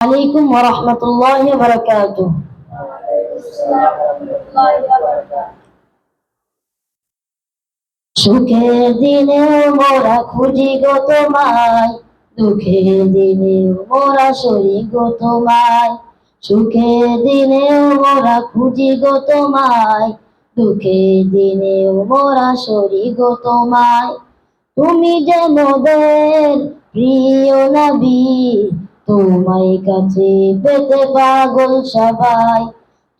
আলাইকুম ওয়া রাহমাতুল্লাহি ওয়া বারাকাতুহু। সুখের দিনেও মোরা খুঁজি গো তোমায়, দুঃখের দিনেও মোরা সরি গো তোমায়। সুখের দিনেও মোরা খুঁজি গো তোমায়, দুঃখের দিনেও মোরা সরি গো তোমায়। তুমি যে মোদের প্রিয় নবী, তোমায় কাছে পেতে পাগল সবাই।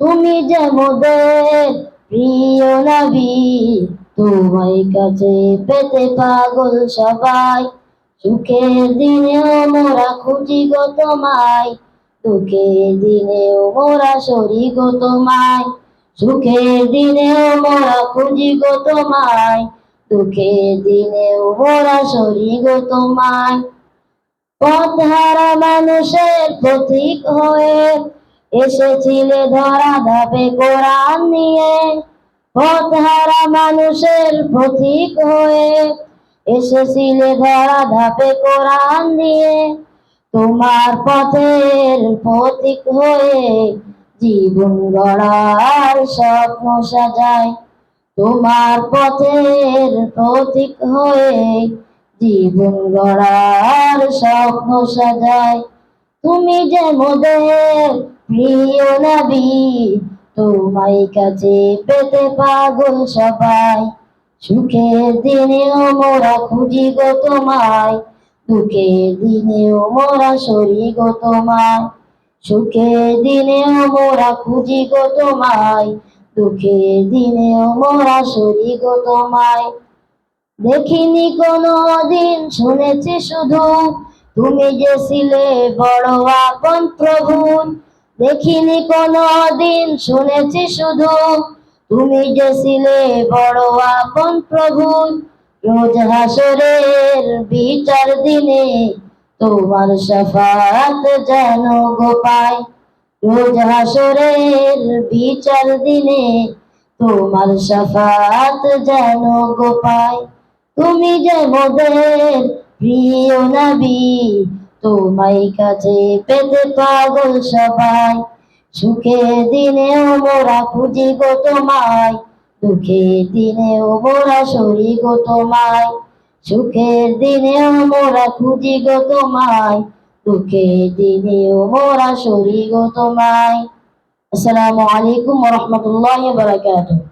তুমি যে মোদের প্রিয় নবী, তোমায় কাছে পেতে পাগল সবাই। সুখের দিনেও মোরা খুঁজি গো তোমায়, দুঃখের দিনেও মোরা সরি গো তোমায়। সুখের দিনেও মোরা খুঁজি গো তোমায়, দুঃখের দিনেও মোরা সরি গো তোমায়। পথহারা মানুষের পথিক হয়ে এসেছিলে ধরা ধাপে কোরআন নিয়ে। পথহারা মানুষের পথিক হয়ে এসেছিলে ধরা ধাপে কোরআন দিয়ে। তোমার পথের পথিক হয়ে জীবন গড়ার স্বপ্ন সাজায়। তোমার পথের পথিক হয়ে জীবন গড়ার স্বপ্ন সাজায়। তুমি যে মোদের প্রিয় নবী, তোমায় কাছে পেতে পাগল সবাই। সুখের দিনেও মোরা খুঁজি গো তোমায়, দুঃখের দিনেও মোরা সরি গো তোমায়। সুখের দিনেও মোরা খুঁজি গো তোমায়, দুঃখের দিনেও মোরা সরি গো তোমায়। দেখিনি কোনো দিন, শুনেছি শুধু তুমি যে ছিলে বড় আপন প্রভু। দেখিনি কোনো দিন, শুনেছি শুধু তুমি যে ছিলে বড় আপন প্রভু। রোজ হাসরের বিচার দিনে তোমার শাফাত যেন গো পাই। রোজ হাসরের বিচার দিনে তোমার শাফাত যেন গো পাই। তুমি যে মোদের প্রিয় নবী, তোমায় কাছে পেতে পাগল সবাই। সুখের দিনেও মোরা খুঁজি গো তোমায়, দুঃখের দিনেও মোরা সরি গো তোমায়। সুখের দিনেও মোরা খুঁজি গো তোমায়, দুঃখের দিনেও মোরা সরি গো তোমায়। আসসালামু আলাইকুম ওয়া রাহমাতুল্লাহি ওয়া বারাকাতুহু।